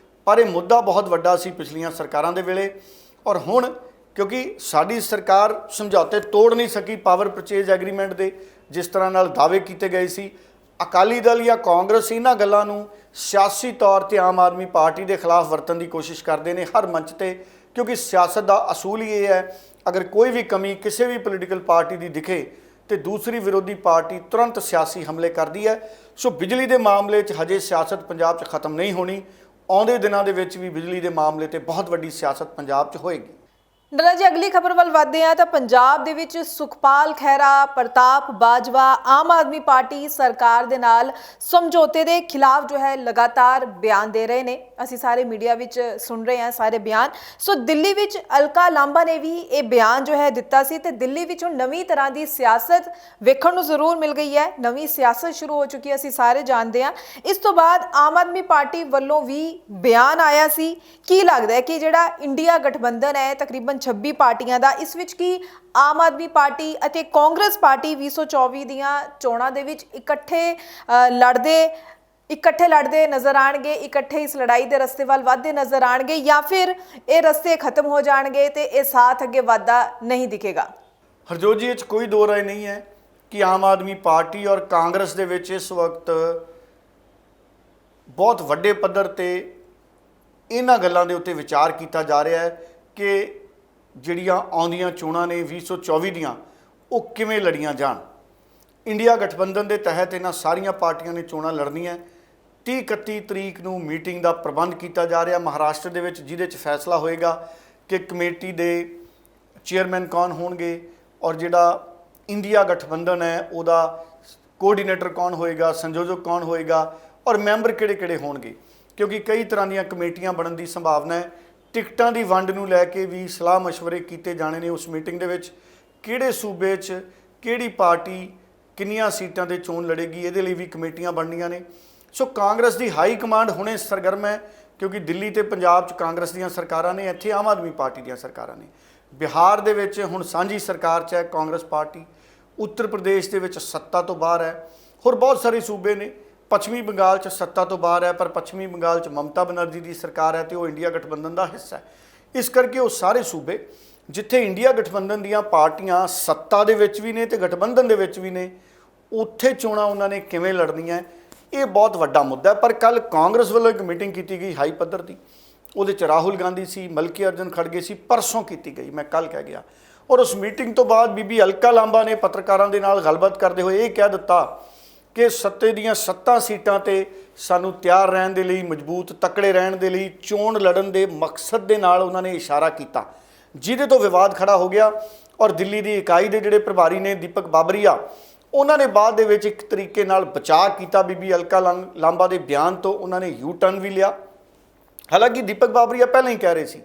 [SPEAKER 2] ਪਰ ਇਹ ਮੁੱਦਾ ਬਹੁਤ ਵੱਡਾ ਸੀ ਪਿਛਲੀਆਂ ਸਰਕਾਰਾਂ ਦੇ ਵੇਲੇ, ਔਰ ਹੁਣ ਕਿਉਂਕਿ ਸਾਡੀ ਸਰਕਾਰ ਸਮਝੌਤੇ ਤੋੜ ਨਹੀਂ ਸਕੀ ਪਾਵਰ ਪਰਚੇਜ਼ ਐਗਰੀਮੈਂਟ ਦੇ, ਜਿਸ ਤਰ੍ਹਾਂ ਨਾਲ ਦਾਅਵੇ ਕੀਤੇ ਗਏ ਸੀ। ਅਕਾਲੀ ਦਲ ਜਾਂ ਕਾਂਗਰਸ ਇਹਨਾਂ ਗੱਲਾਂ ਨੂੰ ਸਿਆਸੀ ਤੌਰ ਤੇ ਆਮ ਆਦਮੀ ਪਾਰਟੀ ਦੇ ਖਿਲਾਫ ਵਰਤਣ ਦੀ ਕੋਸ਼ਿਸ਼ ਕਰਦੇ ਨੇ ਹਰ ਮੰਚ ਤੇ, ਕਿਉਂਕਿ ਸਿਆਸਤ ਦਾ ਅਸੂਲ ਹੀ ਇਹ ਹੈ, ਅਗਰ ਕੋਈ ਵੀ ਕਮੀ ਕਿਸੇ ਵੀ ਪੋਲੀਟੀਕਲ ਪਾਰਟੀ ਦੀ ਦਿਖੇ ਤੇ ਦੂਸਰੀ ਵਿਰੋਧੀ ਪਾਰਟੀ ਤੁਰੰਤ ਸਿਆਸੀ ਹਮਲੇ ਕਰਦੀ ਹੈ। ਸੋ ਬਿਜਲੀ ਦੇ ਮਾਮਲੇ 'ਚ ਹਜੇ ਸਿਆਸਤ ਪੰਜਾਬ 'ਚ ਖਤਮ ਨਹੀਂ ਹੋਣੀ। ਆਉਂਦੇ ਦਿਨਾਂ ਦੇ ਵਿੱਚ ਵੀ ਬਿਜਲੀ ਦੇ ਮਾਮਲੇ ਤੇ ਬਹੁਤ ਵੱਡੀ ਸਿਆਸਤ ਪੰਜਾਬ 'ਚ ਹੋਏਗੀ।
[SPEAKER 1] ਡਰਾ ਜੀ ਅਗਲੀ ਖਬਰ ਵੱਲ ਵਧਦੇ ਹਾਂ ਤਾਂ ਪੰਜਾਬ ਦੇ ਵਿੱਚ ਸੁਖਪਾਲ ਖਹਿਰਾ, ਪ੍ਰਤਾਪ ਬਾਜਵਾ ਆਮ ਆਦਮੀ ਪਾਰਟੀ ਸਰਕਾਰ ਦੇ ਨਾਲ ਸਮਝੌਤੇ ਦੇ ਖਿਲਾਫ ਜੋ ਹੈ ਲਗਾਤਾਰ ਬਿਆਨ ਦੇ ਰਹੇ ਨੇ। ਅਸੀਂ ਸਾਰੇ ਮੀਡੀਆ ਵਿੱਚ ਸੁਣ ਰਹੇ ਹਾਂ ਸਾਰੇ ਬਿਆਨ। ਸੋ ਦਿੱਲੀ ਵਿੱਚ ਅਲਕਾ ਲਾਂਬਾ ਨੇ ਵੀ ਇਹ ਬਿਆਨ ਜੋ ਹੈ ਦਿੱਤਾ ਸੀ ਤੇ ਦਿੱਲੀ ਵਿੱਚ ਹੁਣ ਨਵੀਂ ਤਰ੍ਹਾਂ ਦੀ ਸਿਆਸਤ ਵੇਖਣ ਨੂੰ ਜ਼ਰੂਰ ਮਿਲ ਗਈ ਹੈ। ਨਵੀਂ ਸਿਆਸਤ ਸ਼ੁਰੂ ਹੋ ਚੁੱਕੀ ਹੈ, ਅਸੀਂ ਸਾਰੇ ਜਾਣਦੇ ਹਾਂ। ਇਸ ਤੋਂ ਬਾਅਦ ਆਮ ਆਦਮੀ ਪਾਰਟੀ ਵੱਲੋਂ ਵੀ ਬਿਆਨ ਆਇਆ ਸੀ। ਕੀ ਲੱਗਦਾ ਹੈ ਕਿ ਜਿਹੜਾ ਇੰਡੀਆ ਗਠਬੰਧਨ ਹੈ ਤਕਰੀਬਨ 26 ਪਾਰਟੀਆਂ ਦਾ, ਇਸ ਵਿੱਚ ਕੀ ਆਮ ਆਦਮੀ ਪਾਰਟੀ ਅਤੇ ਕਾਂਗਰਸ ਪਾਰਟੀ 2024 ਦੀਆਂ ਚੋਣਾਂ ਦੇ ਵਿੱਚ ਇਕੱਠੇ ਲੜਦੇ ਨਜ਼ਰ ਆਣਗੇ, ਇਕੱਠੇ ਇਸ ਲੜਾਈ ਦੇ ਰਸਤੇ ਵੱਲ ਵਧਦੇ ਨਜ਼ਰ ਆਣਗੇ, ਜਾਂ ਫਿਰ ਇਹ ਰਸਤੇ ਖਤਮ ਹੋ ਜਾਣਗੇ ਤੇ ਇਹ ਸਾਥ ਅੱਗੇ ਵਧਦਾ ਨਹੀਂ ਦਿਖੇਗਾ?
[SPEAKER 2] ਹਰਜੋਤ ਜੀ, ਇਹ 'ਚ ਕੋਈ ਦੋ ਰਾਏ ਨਹੀਂ ਹੈ ਕਿ ਆਮ ਆਦਮੀ ਪਾਰਟੀ ਔਰ ਕਾਂਗਰਸ ਦੇ ਵਿੱਚ ਇਸ ਵਕਤ ਬਹੁਤ ਵੱਡੇ ਪੱਧਰ ਤੇ ਇਹਨਾਂ ਗੱਲਾਂ ਦੇ ਉੱਤੇ ਵਿਚਾਰ ਕੀਤਾ ਜਾ ਰਿਹਾ ਹੈ ਕਿ ਜਿਹੜੀਆਂ ਆਉਂਦੀਆਂ ਚੋਣਾਂ ਨੇ 2024 ਦੀਆਂ ਉਹ ਕਿਵੇਂ ਲੜੀਆਂ ਜਾਣ। ਇੰਡੀਆ ਗਠਬੰਧਨ ਦੇ ਤਹਿਤ ਇਹਨਾਂ ਸਾਰੀਆਂ ਪਾਰਟੀਆਂ ਨੇ ਚੋਣਾਂ ਲੜਨੀਆਂ। 30-31 ਤਰੀਕ ਨੂੰ ਮੀਟਿੰਗ ਦਾ ਪ੍ਰਬੰਧ ਕੀਤਾ ਜਾ ਰਿਹਾ ਮਹਾਰਾਸ਼ਟਰ ਦੇ ਵਿੱਚ, ਜਿਹਦੇ 'ਚ ਫੈਸਲਾ ਹੋਏਗਾ ਕਿ ਕਮੇਟੀ ਦੇ ਚੇਅਰਮੈਨ ਕੌਣ ਹੋਣਗੇ ਔਰ ਜਿਹੜਾ ਇੰਡੀਆ ਗਠਬੰਧਨ ਹੈ ਉਹਦਾ ਕੋਆਰਡੀਨੇਟਰ ਕੌਣ ਹੋਏਗਾ, ਸੰਯੋਜਕ ਕੌਣ ਹੋਏਗਾ ਔਰ ਮੈਂਬਰ ਕਿਹੜੇ-ਕਿਹੜੇ ਹੋਣਗੇ। ਕਿਉਂਕਿ ਕਈ ਤਰ੍ਹਾਂ ਦੀਆਂ ਕਮੇਟੀਆਂ ਬਣਨ ਦੀ ਸੰਭਾਵਨਾ ਹੈ। ਟਿਕਟਾਂ ਦੀ ਵੰਡ ਨੂੰ ਲੈ ਕੇ ਵੀ ਸਲਾਹ ਮਸ਼ਵਰੇ ਕੀਤੇ ਜਾਣੇ ਨੇ ਉਸ ਮੀਟਿੰਗ ਦੇ ਵਿੱਚ। ਕਿਹੜੇ ਸੂਬੇ 'ਚ ਕਿਹੜੀ ਪਾਰਟੀ ਕਿੰਨੀਆਂ ਸੀਟਾਂ 'ਤੇ ਚੋਣ ਲੜੇਗੀ, ਇਹਦੇ ਲਈ ਵੀ ਕਮੇਟੀਆਂ ਬਣਨੀਆਂ ਨੇ। ਸੋ ਕਾਂਗਰਸ ਦੀ ਹਾਈ ਕਮਾਂਡ ਹੁਣੇ ਸਰਗਰਮ ਹੈ, ਕਿਉਂਕਿ ਦਿੱਲੀ ਤੇ ਪੰਜਾਬ 'ਚ ਕਾਂਗਰਸ ਦੀਆਂ ਸਰਕਾਰਾਂ ਨੇ, ਇੱਥੇ ਆਮ ਆਦਮੀ ਪਾਰਟੀ ਦੀਆਂ ਸਰਕਾਰਾਂ ਨੇ। ਬਿਹਾਰ ਦੇ ਵਿੱਚ ਹੁਣ ਸਾਂਝੀ ਸਰਕਾਰ 'ਚ ਹੈ ਕਾਂਗਰਸ ਪਾਰਟੀ। ਉੱਤਰ ਪ੍ਰਦੇਸ਼ ਦੇ ਵਿੱਚ ਸੱਤਾ ਤੋਂ ਬਾਹਰ ਹੈ। ਹੋਰ ਬਹੁਤ ਸਾਰੇ ਸੂਬੇ ਨੇ ਪੱਛਮੀ ਬੰਗਾਲ 'ਚ ਸੱਤਾ ਤੋਂ ਬਾਹਰ ਹੈ, ਪਰ ਪੱਛਮੀ ਬੰਗਾਲ 'ਚ ਮਮਤਾ ਬਨਰਜੀ ਦੀ ਸਰਕਾਰ ਹੈ ਤੇ ਉਹ ਇੰਡੀਆ ਗਠਬੰਧਨ ਦਾ ਹਿੱਸਾ ਹੈ। ਇਸ ਕਰਕੇ ਉਹ ਸਾਰੇ ਸੂਬੇ ਜਿੱਥੇ ਇੰਡੀਆ ਗਠਬੰਧਨ ਦੀਆਂ ਪਾਰਟੀਆਂ ਸੱਤਾ ਦੇ ਵਿੱਚ ਵੀ ਨੇ ਤੇ ਗਠਬੰਧਨ ਦੇ ਵਿੱਚ ਵੀ ਨੇ, ਉੱਥੇ ਚੋਣਾਂ ਉਹਨਾਂ ਨੇ ਕਿਵੇਂ ਲੜਨੀਆਂ, ਇਹ ਬਹੁਤ ਵੱਡਾ ਮੁੱਦਾ ਹੈ। ਪਰ ਕੱਲ ਕਾਂਗਰਸ ਵੱਲੋਂ ਇੱਕ ਮੀਟਿੰਗ ਕੀਤੀ ਗਈ ਹਾਈ ਪੱਧਰ ਦੀ, ਉਹਦੇ 'ਚ ਰਾਹੁਲ ਗਾਂਧੀ ਸੀ, ਮਲਕੀ ਅਰਜਨ ਖੜਗੇ ਸੀ, ਪਰਸੋਂ ਕੀਤੀ ਗਈ, ਮੈਂ ਕੱਲ ਕਹਿ ਗਿਆ। ਔਰ ਉਸ ਮੀਟਿੰਗ ਤੋਂ ਬਾਅਦ ਬੀਬੀ ਅਲਕਾ ਲਾਂਬਾ ਨੇ ਪੱਤਰਕਾਰਾਂ ਦੇ ਨਾਲ ਗੱਲਬਾਤ ਕਰਦੇ ਹੋਏ ਇਹ ਕਹਿ ਦਿੱਤਾ ਕਿ ਸੱਤੇ ਦੀਆਂ 7 ਸੀਟਾਂ ਤੇ ਸਾਨੂੰ ਤਿਆਰ ਰਹਿਣ ਦੇ ਲਈ, ਮਜ਼ਬੂਤ ਤਕੜੇ ਰਹਿਣ ਦੇ ਲਈ, ਚੋਣ ਲੜਨ ਦੇ ਮਕਸਦ ਦੇ ਨਾਲ ਉਹਨਾਂ ਨੇ ਇਸ਼ਾਰਾ ਕੀਤਾ, ਜਿਹਦੇ ਤੋਂ ਵਿਵਾਦ ਖੜਾ ਹੋ ਗਿਆ। ਔਰ ਦਿੱਲੀ ਦੀ ਇਕਾਈ ਦੇ ਜਿਹੜੇ ਪ੍ਰਭਾਰੀ ਨੇ ਦੀਪਕ ਬਾਬਰੀਆ, ਉਹਨਾਂ ਨੇ ਬਾਅਦ ਦੇ ਵਿੱਚ ਇੱਕ ਤਰੀਕੇ ਨਾਲ ਬਚਾਅ ਕੀਤਾ ਬੀਬੀ ਅਲਕਾ ਲਾਂਬਾ ਦੇ ਬਿਆਨ ਤੋਂ, ਉਹਨਾਂ ਨੇ ਯੂ ਟਰਨ ਵੀ ਲਿਆ। ਹਾਲਾਂਕਿ ਦੀਪਕ ਬਾਬਰੀਆ ਪਹਿਲਾਂ ਹੀ ਕਹਿ ਰਹੇ ਸੀ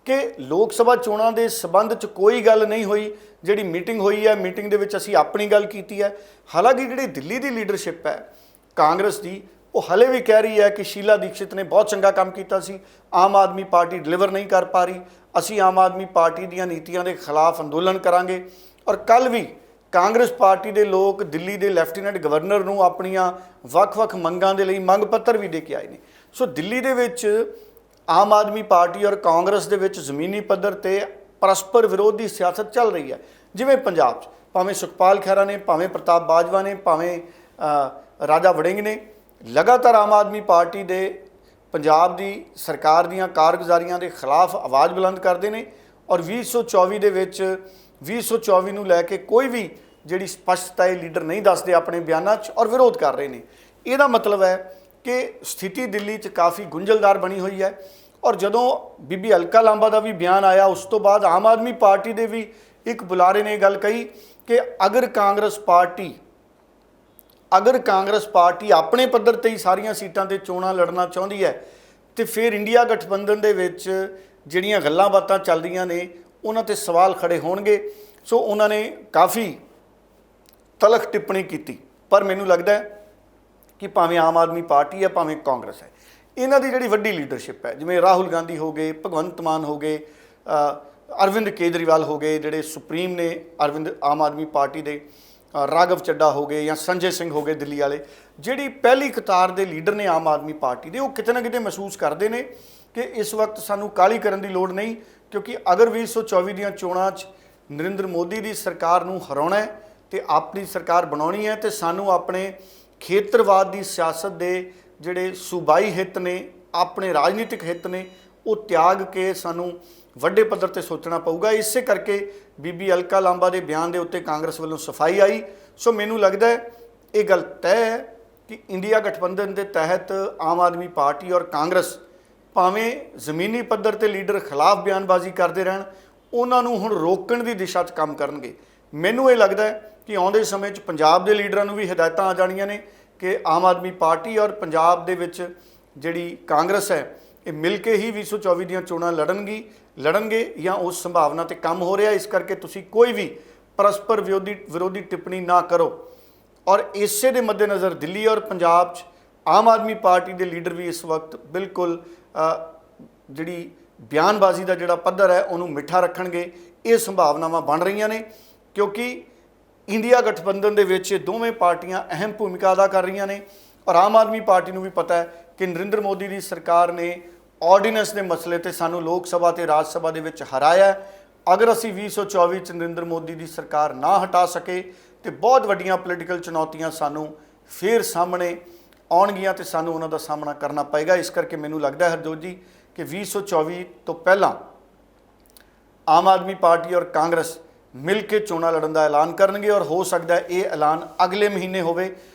[SPEAKER 2] ਕਿ ਲੋਕ ਸਭਾ ਚੋਣਾਂ ਦੇ ਸਬੰਧ 'ਚ ਕੋਈ ਗੱਲ ਨਹੀਂ ਹੋਈ, ਜਿਹੜੀ ਮੀਟਿੰਗ ਹੋਈ ਹੈ ਮੀਟਿੰਗ ਦੇ ਵਿੱਚ ਅਸੀਂ ਆਪਣੀ ਗੱਲ ਕੀਤੀ ਹੈ। ਹਾਲਾਂਕਿ ਜਿਹੜੀ ਦਿੱਲੀ ਦੀ ਲੀਡਰਸ਼ਿਪ ਹੈ ਕਾਂਗਰਸ ਦੀ, ਉਹ ਹਲੇ ਵੀ ਕਹਿ ਰਹੀ ਹੈ ਕਿ ਸ਼ੀਲਾ ਦੀਕਸ਼ਿਤ ਨੇ ਬਹੁਤ ਚੰਗਾ ਕੰਮ ਕੀਤਾ ਸੀ, ਆਮ ਆਦਮੀ ਪਾਰਟੀ ਡਿਲੀਵਰ ਨਹੀਂ ਕਰ ਪਾ ਰਹੀ, ਅਸੀਂ ਆਮ ਆਦਮੀ ਪਾਰਟੀ ਦੀਆਂ ਨੀਤੀਆਂ ਦੇ ਖਿਲਾਫ ਅੰਦੋਲਨ ਕਰਾਂਗੇ। ਔਰ ਕੱਲ ਵੀ ਕਾਂਗਰਸ ਪਾਰਟੀ ਦੇ ਲੋਕ ਦਿੱਲੀ ਦੇ ਲੈਫਟੀਨੈਂਟ ਗਵਰਨਰ ਨੂੰ ਆਪਣੀਆਂ ਵੱਖ-ਵੱਖ ਮੰਗਾਂ ਦੇ ਲਈ ਮੰਗ ਪੱਤਰ ਵੀ ਦੇ ਕੇ ਆਏ ਨੇ। ਸੋ ਦਿੱਲੀ ਦੇ ਵਿੱਚ ਆਮ ਆਦਮੀ ਪਾਰਟੀ ਔਰ ਕਾਂਗਰਸ ਦੇ ਵਿੱਚ ਜ਼ਮੀਨੀ ਪੱਧਰ ਤੇ ਪਰਸਪਰ ਵਿਰੋਧ ਦੀ ਸਿਆਸਤ ਚੱਲ ਰਹੀ ਹੈ। ਜਿਵੇਂ ਪੰਜਾਬ 'ਚ ਭਾਵੇਂ ਸੁਖਪਾਲ ਖਹਿਰਾ ਨੇ, ਭਾਵੇਂ ਪ੍ਰਤਾਪ ਬਾਜਵਾ ਨੇ, ਭਾਵੇਂ ਰਾਜਾ ਵੜਿੰਗ ਨੇ, ਲਗਾਤਾਰ ਆਮ ਆਦਮੀ ਪਾਰਟੀ ਦੇ ਪੰਜਾਬ ਦੀ ਸਰਕਾਰ ਦੀਆਂ ਕਾਰਗੁਜ਼ਾਰੀਆਂ ਦੇ ਖਿਲਾਫ ਆਵਾਜ਼ ਬੁਲੰਦ ਕਰਦੇ ਨੇ। ਔਰ 2024 ਦੇ ਵਿੱਚ 2024 ਨੂੰ ਲੈ ਕੇ ਕੋਈ ਵੀ ਜਿਹੜੀ ਸਪਸ਼ਟਤਾ ਇਹ ਲੀਡਰ ਨਹੀਂ ਦੱਸਦੇ ਆਪਣੇ ਬਿਆਨਾਂ 'ਚ, ਔਰ ਵਿਰੋਧ ਕਰ ਰਹੇ ਨੇ। ਇਹਦਾ ਮਤਲਬ ਹੈ ਕਿ ਸਥਿਤੀ ਦਿੱਲੀ 'ਚ ਕਾਫੀ ਗੁੰਝਲਦਾਰ ਬਣੀ ਹੋਈ ਹੈ। ਔਰ ਜਦੋਂ ਬੀਬੀ ਅਲਕਾ ਲਾਂਬਾ ਦਾ ਵੀ ਬਿਆਨ ਆਇਆ, ਉਸ ਤੋਂ ਬਾਅਦ ਆਮ ਆਦਮੀ ਪਾਰਟੀ ਦੇ ਵੀ ਇੱਕ ਬੁਲਾਰੇ ਨੇ ਇਹ ਗੱਲ ਕਹੀ ਕਿ ਅਗਰ ਕਾਂਗਰਸ ਪਾਰਟੀ ਆਪਣੇ ਪੱਧਰ ਤੇ ਹੀ ਸਾਰੀਆਂ ਸੀਟਾਂ ਤੇ ਚੋਣਾਂ ਲੜਨਾ ਚਾਹੁੰਦੀ ਹੈ ਤੇ ਫਿਰ ਇੰਡੀਆ ਗਠਬੰਧਨ ਦੇ ਵਿੱਚ ਜਿਹੜੀਆਂ ਗੱਲਾਂ ਬਾਤਾਂ ਚੱਲਦੀਆਂ ਨੇ ਉਹਨਾਂ ਤੇ ਸਵਾਲ ਖੜੇ ਹੋਣਗੇ। ਸੋ ਉਹਨਾਂ ਨੇ ਕਾਫੀ ਤਲਖ ਟਿੱਪਣੀ ਕੀਤੀ। ਪਰ ਮੈਨੂੰ ਲੱਗਦਾ ਹੈ ਕਿ ਭਾਵੇਂ ਆਮ ਆਦਮੀ ਪਾਰਟੀ ਹੈ, ਭਾਵੇਂ ਕਾਂਗਰਸ ਹੈ, ਇਹਨਾਂ ਦੀ ਜਿਹੜੀ ਵੱਡੀ ਲੀਡਰਸ਼ਿਪ ਹੈ, ਜਿਵੇਂ ਰਾਹੁਲ ਗਾਂਧੀ ਹੋ ਗਏ, ਭਗਵੰਤ ਮਾਨ ਹੋ ਗਏ, ਅਰਵਿੰਦ ਕੇਜਰੀਵਾਲ ਹੋ ਗਏ ਜਿਹੜੇ ਸੁਪਰੀਮ ਨੇ ਆਮ ਆਦਮੀ ਪਾਰਟੀ ਦੇ, ਰਾਘਵ ਚੱਡਾ ਹੋ ਗਏ ਜਾਂ ਸੰਜੇ ਸਿੰਘ ਹੋ ਗਏ ਦਿੱਲੀ ਵਾਲੇ, ਜਿਹੜੀ ਪਹਿਲੀ ਕਤਾਰ ਦੇ ਲੀਡਰ ਨੇ ਆਮ ਆਦਮੀ ਪਾਰਟੀ ਦੇ, ਉਹ ਕਿਤੇ ਨਾ ਕਿਤੇ ਮਹਿਸੂਸ ਕਰਦੇ ਨੇ ਕਿ ਇਸ ਵਕਤ ਸਾਨੂੰ ਕਾਹਲੀ ਕਰਨ ਦੀ ਲੋੜ ਨਹੀਂ, ਕਿਉਂਕਿ ਅਗਰ 2024 ਦੀਆਂ ਚੋਣਾਂ 'ਚ ਨਰਿੰਦਰ ਮੋਦੀ ਦੀ ਸਰਕਾਰ ਨੂੰ ਹਰਾਉਣਾ ਹੈ ਤੇ ਆਪਣੀ ਸਰਕਾਰ ਬਣਾਉਣੀ ਹੈ ਤੇ ਸਾਨੂੰ ਆਪਣੇ ਖੇਤਰਵਾਦ ਦੀ ਸਿਆਸਤ ਦੇ ਜਿਹੜੇ ਸੂਬਾਈ ਹਿੱਤ ਨੇ, ਆਪਣੇ ਰਾਜਨੀਤਿਕ ਹਿੱਤ ਨੇ, ਉਹ ਤਿਆਗ ਕੇ ਸਾਨੂੰ ਵੱਡੇ ਪੱਧਰ ਤੇ ਸੋਚਣਾ ਪਊਗਾ। ਇਸੇ ਕਰਕੇ ਬੀਬੀ ਅਲਕਾ ਲਾਂਬਾ ਦੇ ਬਿਆਨ ਦੇ ਉੱਤੇ ਕਾਂਗਰਸ ਵੱਲੋਂ ਸਫਾਈ ਆਈ। ਸੋ ਮੈਨੂੰ ਲੱਗਦਾ ਹੈ ਇਹ ਗੱਲ ਤੈਅ ਹੈ ਕਿ ਇੰਡੀਆ ਗਠਬੰਧਨ ਦੇ ਤਹਿਤ ਆਮ ਆਦਮੀ ਪਾਰਟੀ ਔਰ ਕਾਂਗਰਸ ਭਾਵੇਂ ਜ਼ਮੀਨੀ ਪੱਧਰ ਤੇ ਲੀਡਰ ਖਿਲਾਫ ਬਿਆਨਬਾਜ਼ੀ ਕਰਦੇ ਰਹਿਣ, ਉਹਨਾਂ ਨੂੰ ਹੁਣ ਰੋਕਣ ਦੀ ਦਿਸ਼ਾ 'ਚ ਕੰਮ ਕਰਨਗੇ। ਮੈਨੂੰ ਇਹ ਲੱਗਦਾ ਹੈ ਕਿ ਆਉਂਦੇ ਸਮੇਂ 'ਚ ਪੰਜਾਬ ਦੇ ਲੀਡਰਾਂ ਨੂੰ ਵੀ ਹਦਾਇਤਾਂ ਆ ਜਾਣੀਆਂ ਨੇ ਕਿ ਆਮ ਆਦਮੀ ਪਾਰਟੀ ਔਰ ਪੰਜਾਬ ਦੇ ਵਿੱਚ ਜਿਹੜੀ ਕਾਂਗਰਸ ਹੈ ਇਹ ਮਿਲ ਕੇ ਹੀ 2024 ਦੀਆਂ ਚੋਣਾਂ ਲੜਨਗੇ ਜਾਂ ਉਸ ਸੰਭਾਵਨਾ ਤੇ ਕੰਮ ਹੋ ਰਿਹਾ। ਇਸ ਕਰਕੇ ਤੁਸੀਂ ਕੋਈ ਵੀ ਪਰਸਪਰ ਵਿਰੋਧੀ ਟਿੱਪਣੀ ਨਾ ਕਰੋ। ਔਰ ਇਸੇ ਦੇ ਮੱਦੇਨਜ਼ਰ ਦਿੱਲੀ ਔਰ ਪੰਜਾਬ 'ਚ ਆਮ ਆਦਮੀ ਪਾਰਟੀ ਦੇ ਲੀਡਰ ਵੀ ਇਸ ਵਕਤ ਬਿਲਕੁਲ ਜਿਹੜੀ ਬਿਆਨਬਾਜ਼ੀ ਦਾ ਜਿਹੜਾ ਪੱਧਰ ਹੈ ਉਹਨੂੰ ਮਿੱਠਾ ਰੱਖਣਗੇ। ਇਹ ਸੰਭਾਵਨਾਵਾਂ ਬਣ ਰਹੀਆਂ ਨੇ ਕਿਉਂਕਿ ਇੰਡੀਆ ਗਠਬੰਧਨ ਦੇ ਵਿੱਚ ਇਹ ਦੋਵੇਂ ਪਾਰਟੀਆਂ ਅਹਿਮ ਭੂਮਿਕਾ ਅਦਾ ਕਰ ਰਹੀਆਂ ਨੇ। ਔਰ ਆਮ ਆਦਮੀ ਪਾਰਟੀ ਨੂੰ ਵੀ ਪਤਾ ਹੈ ਕਿ ਨਰਿੰਦਰ ਮੋਦੀ ਦੀ ਸਰਕਾਰ ਨੇ ਆਰਡੀਨੈਂਸ ਦੇ ਮਸਲੇ ਤੇ ਸਾਨੂੰ ਲੋਕ ਸਭਾ ਤੇ ਰਾਜ ਸਭਾ ਦੇ ਵਿੱਚ ਹਰਾਇਆ। ਅਗਰ ਅਸੀਂ 2024 ਚ ਨਰਿੰਦਰ ਮੋਦੀ ਦੀ ਸਰਕਾਰ ਨਾ ਹਟਾ ਸਕੇ ਤੇ ਬਹੁਤ ਵੱਡੀਆਂ ਪੋਲੀਟੀਕਲ ਚੁਣੌਤੀਆਂ ਸਾਨੂੰ ਫਿਰ ਸਾਹਮਣੇ ਆਉਣਗੀਆਂ ਤੇ ਸਾਨੂੰ ਉਹਨਾਂ ਦਾ ਸਾਹਮਣਾ ਕਰਨਾ ਪਏਗਾ। ਇਸ ਕਰਕੇ ਮੈਨੂੰ ਲੱਗਦਾ ਹੈ ਹਰਜੋਤ ਜੀ ਕਿ 2024 ਤੋਂ ਪਹਿਲਾਂ ਆਮ ਆਦਮੀ ਪਾਰਟੀ ਔਰ ਕਾਂਗਰਸ ਮਿਲ ਕੇ ਚੋਣਾਂ ਲੜਨ ਦਾ ਐਲਾਨ ਕਰਨਗੇ ਔਰ ਹੋ ਸਕਦਾ ਹੈ ਇਹ ਐਲਾਨ ਅਗਲੇ ਮਹੀਨੇ ਹੋਵੇ।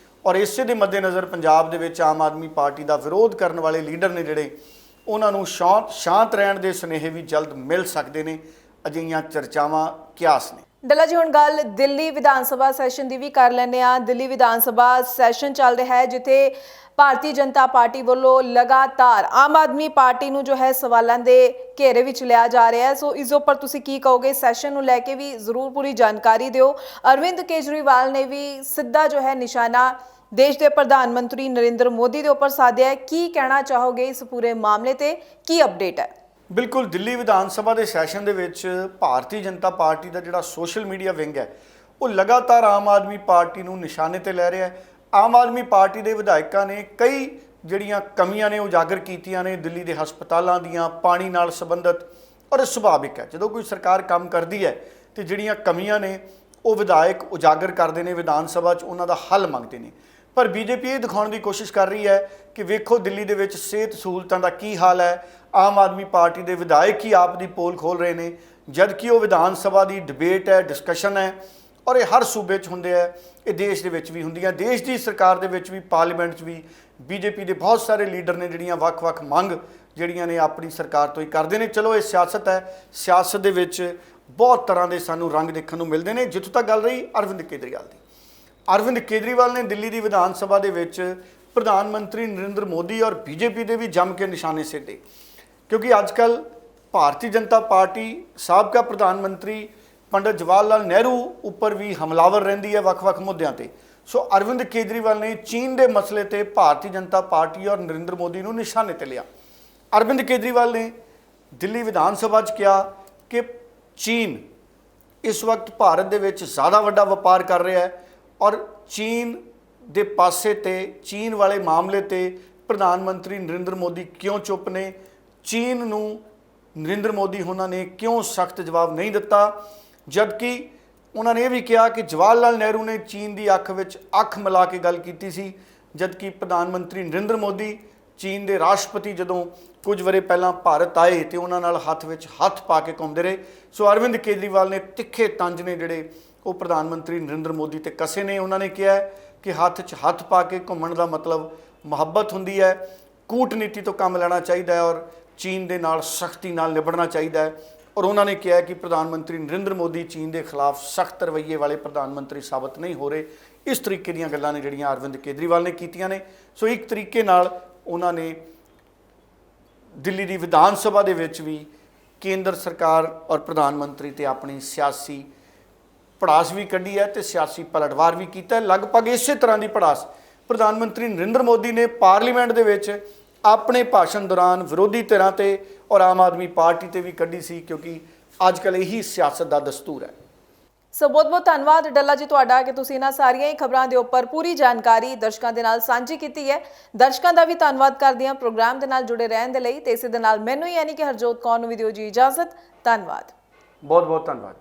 [SPEAKER 2] ਔਰ ਇਸੇ ਦੇ ਮੱਦੇਨਜ਼ਰ ਪੰਜਾਬ ਦੇ ਵਿੱਚ ਆਮ ਆਦਮੀ ਪਾਰਟੀ ਦਾ ਵਿਰੋਧ ਕਰਨ ਵਾਲੇ ਲੀਡਰ ਨੇ ਜਿਹੜੇ ਉਹਨਾਂ ਨੂੰ ਸ਼ਾਂਤ ਰਹਿਣ ਦੇ ਸੁਨੇਹੇ ਵੀ ਜਲਦ ਮਿਲ ਸਕਦੇ ਨੇ। ਅਜਿਹੀਆਂ ਚਰਚਾਵਾਂ ਕਿਆਸ ਨੇ।
[SPEAKER 1] ਡੱਲਾ ਜੀ, ਹੁਣ ਗੱਲ ਦਿੱਲੀ ਵਿਧਾਨ ਸਭਾ ਸੈਸ਼ਨ ਦੀ ਵੀ ਕਰ ਲੈਂਦੇ ਹਾਂ। ਦਿੱਲੀ ਵਿਧਾਨ ਸਭਾ ਸੈਸ਼ਨ ਚੱਲ ਰਿਹਾ ਹੈ ਜਿੱਥੇ ਭਾਰਤੀ ਜਨਤਾ ਪਾਰਟੀ ਵੱਲੋਂ ਲਗਾਤਾਰ ਆਮ ਆਦਮੀ ਪਾਰਟੀ ਨੂੰ ਜੋ ਹੈ ਸਵਾਲਾਂ ਦੇ ਘੇਰੇ ਵਿੱਚ ਲਿਆ ਜਾ ਰਿਹਾ ਹੈ। ਸੋ ਇਸ ਉੱਪਰ ਤੁਸੀਂ ਕੀ ਕਹੋਗੇ? ਸੈਸ਼ਨ ਨੂੰ ਲੈ ਕੇ ਵੀ ਜ਼ਰੂਰ ਪੂਰੀ ਜਾਣਕਾਰੀ ਦਿਓ। ਅਰਵਿੰਦ ਕੇਜਰੀਵਾਲ ਨੇ ਵੀ ਸਿੱਧਾ ਜੋ ਹੈ ਨਿਸ਼ਾਨਾ ਦੇਸ਼ ਦੇ ਪ੍ਰਧਾਨ ਮੰਤਰੀ ਨਰਿੰਦਰ ਮੋਦੀ ਦੇ ਉੱਪਰ ਸਾਧਿਆ ਹੈ। ਕੀ ਕਹਿਣਾ ਚਾਹੋਗੇ ਇਸ ਪੂਰੇ ਮਾਮਲੇ ਤੇ? ਕੀ ਅਪਡੇਟ ਹੈ?
[SPEAKER 2] ਬਿਲਕੁਲ, ਦਿੱਲੀ ਵਿਧਾਨ ਸਭਾ ਦੇ ਸੈਸ਼ਨ ਦੇ ਵਿੱਚ ਭਾਰਤੀ ਜਨਤਾ ਪਾਰਟੀ ਦਾ ਜਿਹੜਾ ਸੋਸ਼ਲ ਮੀਡੀਆ ਵਿੰਗ ਹੈ ਉਹ ਲਗਾਤਾਰ ਆਮ ਆਦਮੀ ਪਾਰਟੀ ਨੂੰ ਨਿਸ਼ਾਨੇ ਤੇ ਲੈ ਰਿਹਾ ਹੈ। ਆਮ ਆਦਮੀ ਪਾਰਟੀ ਦੇ ਵਿਧਾਇਕਾਂ ਨੇ ਕਈ ਜਿਹੜੀਆਂ ਕਮੀਆਂ ਨੇ ਉਜਾਗਰ ਕੀਤੀਆਂ ਨੇ ਦਿੱਲੀ ਦੇ ਹਸਪਤਾਲਾਂ ਦੀਆਂ, ਪਾਣੀ ਨਾਲ ਸੰਬੰਧਿਤ। ਔਰ ਇਹ ਸੁਭਾਵਿਕ ਹੈ, ਜਦੋਂ ਕੋਈ ਸਰਕਾਰ ਕੰਮ ਕਰਦੀ ਹੈ ਤੇ ਜਿਹੜੀਆਂ ਕਮੀਆਂ ਨੇ ਉਹ ਵਿਧਾਇਕ ਉਜਾਗਰ ਕਰਦੇ ਨੇ, ਵਿਧਾਨ ਸਭਾ 'ਚ ਉਹਨਾਂ ਦਾ ਹੱਲ ਮੰਗਦੇ ਨੇ। ਪਰ ਬੀਜੇਪੀ ਇਹ ਦਿਖਾਉਣ ਦੀ ਕੋਸ਼ਿਸ਼ ਕਰ ਰਹੀ ਹੈ ਕਿ ਵੇਖੋ ਦਿੱਲੀ ਦੇ ਵਿੱਚ ਸਿਹਤ ਸਹੂਲਤਾਂ ਦਾ ਕੀ ਹਾਲ ਹੈ। ਆਮ ਆਦਮੀ ਪਾਰਟੀ ਦੇ ਵਿਧਾਇਕ ਹੀ ਆਪ ਦੀ ਪੋਲ ਖੋਲ ਰਹੇ ਨੇ, ਜਦ ਕਿ ਉਹ ਵਿਧਾਨ ਸਭਾ ਦੀ ਡਿਬੇਟ ਹੈ, ਡਿਸਕਸ਼ਨ ਹੈ, ਔਰ ਇਹ ਹਰ ਸੂਬੇ 'ਚ ਹੁੰਦੇ ਹੈ, ਇਹ ਦੇਸ਼ ਦੇ ਵਿੱਚ ਵੀ ਹੁੰਦੀਆਂ। ਦੇਸ਼ ਦੀ ਸਰਕਾਰ ਦੇ ਵਿੱਚ ਵੀ, ਪਾਰਲੀਮੈਂਟ 'ਚ ਵੀ ਬੀਜੇਪੀ ਦੇ ਬਹੁਤ ਸਾਰੇ ਲੀਡਰ ਨੇ ਜਿਹੜੀਆਂ ਵੱਖ-ਵੱਖ ਮੰਗ ਜਿਹੜੀਆਂ ਨੇ ਆਪਣੀ ਸਰਕਾਰ ਤੋਂ ਹੀ ਕਰਦੇ ਨੇ। ਚਲੋ ਇਹ ਸਿਆਸਤ ਹੈ, ਸਿਆਸਤ ਦੇ ਵਿੱਚ ਬਹੁਤ ਤਰ੍ਹਾਂ ਦੇ ਸਾਨੂੰ ਰੰਗ ਦੇਖਣ ਨੂੰ ਮਿਲਦੇ ਨੇ। ਜਿੱਥੋਂ ਤੱਕ ਗੱਲ ਰਹੀ ਅਰਵਿੰਦ ਕੇਜਰੀਵਾਲ ਦੀ, ਅਰਵਿੰਦ ਕੇਜਰੀਵਾਲ ਨੇ ਦਿੱਲੀ ਦੀ ਵਿਧਾਨ ਸਭਾ ਦੇ ਵਿੱਚ ਪ੍ਰਧਾਨ ਮੰਤਰੀ ਨਰਿੰਦਰ ਮੋਦੀ ਔਰ ਬੀਜੇਪੀ ਦੇ ਵੀ ਜੰਮ ਕੇ ਨਿਸ਼ਾਨੇ ਸਿੱਧੇ, ਕਿਉਂਕਿ ਅੱਜ ਕੱਲ੍ਹ ਭਾਰਤੀ ਜਨਤਾ ਪਾਰਟੀ ਸਾਬਕਾ ਪ੍ਰਧਾਨ ਮੰਤਰੀ ਪੰਡਿਤ ਜਵਾਹਰ ਲਾਲ ਨਹਿਰੂ ਉੱਪਰ ਵੀ ਹਮਲਾਵਰ ਰਹਿੰਦੀ ਹੈ ਵੱਖ-ਵੱਖ ਮੁੱਦਿਆਂ ਤੇ। ਸੋ ਅਰਵਿੰਦ ਕੇਜਰੀਵਾਲ ਨੇ ਚੀਨ ਦੇ ਮਸਲੇ ਤੇ ਭਾਰਤੀ ਜਨਤਾ ਪਾਰਟੀ ਔਰ ਨਰਿੰਦਰ ਮੋਦੀ ਨੂੰ ਨਿਸ਼ਾਨੇ ਤੇ ਲਿਆ। ਅਰਵਿੰਦ ਕੇਜਰੀਵਾਲ ਨੇ ਦਿੱਲੀ ਵਿਧਾਨ ਸਭਾ 'ਚ ਕਿਹਾ ਕਿ ਚੀਨ ਇਸ ਵਕਤ ਭਾਰਤ ਦੇ ਵਿੱਚ ਜ਼ਿਆਦਾ ਵੱਡਾ ਵਪਾਰ ਕਰ ਰਿਹਾ ਹੈ ਔਰ ਚੀਨ ਦੇ ਪਾਸੇ ਤੇ, ਚੀਨ ਵਾਲੇ ਮਾਮਲੇ ਤੇ ਪ੍ਰਧਾਨ ਮੰਤਰੀ ਨਰਿੰਦਰ ਮੋਦੀ ਕਿਉਂ ਚੁੱਪ ਨੇ, ਚੀਨ ਨੂੰ ਨਰਿੰਦਰ ਮੋਦੀ ਉਹਨਾਂ ਨੇ ਕਿਉਂ ਸਖਤ ਜਵਾਬ ਨਹੀਂ ਦਿੱਤਾ। ਜਦਕਿ ਉਹਨਾਂ ਨੇ ਇਹ ਵੀ ਕਿਹਾ ਕਿ ਜਵਾਹਰ ਲਾਲ ਨਹਿਰੂ ਨੇ ਚੀਨ ਦੀ ਅੱਖ ਵਿੱਚ ਅੱਖ ਮਿਲਾ ਕੇ ਗੱਲ ਕੀਤੀ ਸੀ, ਜਦਕਿ ਪ੍ਰਧਾਨ ਮੰਤਰੀ ਨਰਿੰਦਰ ਮੋਦੀ ਚੀਨ ਦੇ ਰਾਸ਼ਟਰਪਤੀ ਜਦੋਂ ਕੁਝ ਵਰੇ ਪਹਿਲਾਂ ਭਾਰਤ ਆਏ ਤੇ ਉਹਨਾਂ ਨਾਲ ਹੱਥ ਵਿੱਚ ਹੱਥ ਪਾ ਕੇ ਘੁੰਮਦੇ ਰਹੇ। ਸੋ ਅਰਵਿੰਦ ਕੇਜਰੀਵਾਲ ਨੇ ਤਿੱਖੇ ਤੰਜ ਨੇ ਜਿਹੜੇ ਉਹ ਪ੍ਰਧਾਨ ਮੰਤਰੀ ਨਰਿੰਦਰ ਮੋਦੀ ਤੇ ਕਸੇ ਨੇ। ਉਹਨਾਂ ਨੇ ਕਿਹਾ ਕਿ ਹੱਥ 'ਚ ਹੱਥ ਪਾ ਕੇ ਘੁੰਮਣ ਦਾ ਮਤਲਬ ਮੁਹੱਬਤ ਹੁੰਦੀ ਹੈ, ਕੂਟਨੀਤੀ ਤੋਂ ਕੰਮ ਲੈਣਾ ਚਾਹੀਦਾ ਹੈ ਔਰ ਚੀਨ ਦੇ ਨਾਲ ਸਖਤੀ ਨਾਲ ਨਿਬੜਨਾ ਚਾਹੀਦਾ ਹੈ। ਔਰ ਉਹਨਾਂ ਨੇ ਕਿਹਾ ਕਿ ਪ੍ਰਧਾਨ ਮੰਤਰੀ ਨਰਿੰਦਰ ਮੋਦੀ ਚੀਨ ਦੇ ਖਿਲਾਫ ਸਖਤ ਰਵੱਈਏ ਵਾਲੇ ਪ੍ਰਧਾਨ ਮੰਤਰੀ ਸਾਬਤ ਨਹੀਂ ਹੋ ਰਹੇ। ਇਸ ਤਰੀਕੇ ਦੀਆਂ ਗੱਲਾਂ ਨੇ ਜਿਹੜੀਆਂ ਅਰਵਿੰਦ ਕੇਜਰੀਵਾਲ ਨੇ ਕੀਤੀਆਂ ਨੇ। ਸੋ ਇੱਕ ਤਰੀਕੇ ਨਾਲ ਉਹਨਾਂ ਨੇ ਦਿੱਲੀ ਦੀ ਵਿਧਾਨ ਸਭਾ ਦੇ ਵਿੱਚ ਵੀ ਕੇਂਦਰ ਸਰਕਾਰ ਔਰ ਪ੍ਰਧਾਨ ਮੰਤਰੀ ਤੇ ਆਪਣੀ ਸਿਆਸੀ ਪੜਾਸ ਵੀ ਕੱਢੀ ਹੈ ਤੇ ਸਿਆਸੀ ਪਲਟਵਾਰ ਵੀ ਕੀਤਾ ਹੈ। ਲਗਭਗ ਇਸੇ ਤਰ੍ਹਾਂ ਦੀ ਪੜਾਸ ਪ੍ਰਧਾਨ ਮੰਤਰੀ ਨਰਿੰਦਰ ਮੋਦੀ ਨੇ ਪਾਰਲੀਮੈਂਟ ਦੇ ਵਿੱਚ ਆਪਣੇ ਭਾਸ਼ਣ ਦੌਰਾਨ ਵਿਰੋਧੀ ਧਿਰਾਂ ਤੇ ਔਰ ਆਮ ਆਦਮੀ ਪਾਰਟੀ ਤੇ ਵੀ ਕੱਢੀ ਸੀ, ਕਿਉਂਕਿ ਅੱਜ ਕੱਲ੍ਹ ਇਹੀ ਸਿਆਸਤ ਦਾ ਦਸਤੂਰ ਹੈ।
[SPEAKER 1] ਸੋ ਬਹੁਤ-ਬਹੁਤ ਧੰਨਵਾਦ ਡੱਲਾ ਜੀ ਤੁਹਾਡਾ ਕਿ ਤੁਸੀਂ ਇਹਨਾਂ ਸਾਰੀਆਂ ਹੀ ਖਬਰਾਂ ਦੇ ਉੱਪਰ ਪੂਰੀ ਜਾਣਕਾਰੀ ਦਰਸ਼ਕਾਂ ਦੇ ਨਾਲ ਸਾਂਝੀ ਕੀਤੀ ਹੈ। ਦਰਸ਼ਕਾਂ ਦਾ ਵੀ ਧੰਨਵਾਦ ਕਰਦੀ ਹਾਂ ਪ੍ਰੋਗਰਾਮ ਦੇ ਨਾਲ ਜੁੜੇ ਰਹਿਣ ਦੇ ਲਈ ਤੇ ਇਸੇ ਦੇ ਨਾਲ ਮੈਨੂੰ ਯਾਨੀ ਕਿ ਹਰਜੋਤ ਕੌਰ ਨੂੰ ਵੀ ਦਿਓ ਜੀ ਇਜਾਜ਼ਤ। ਧੰਨਵਾਦ,
[SPEAKER 2] ਬਹੁਤ-ਬਹੁਤ ਧੰਨਵਾਦ।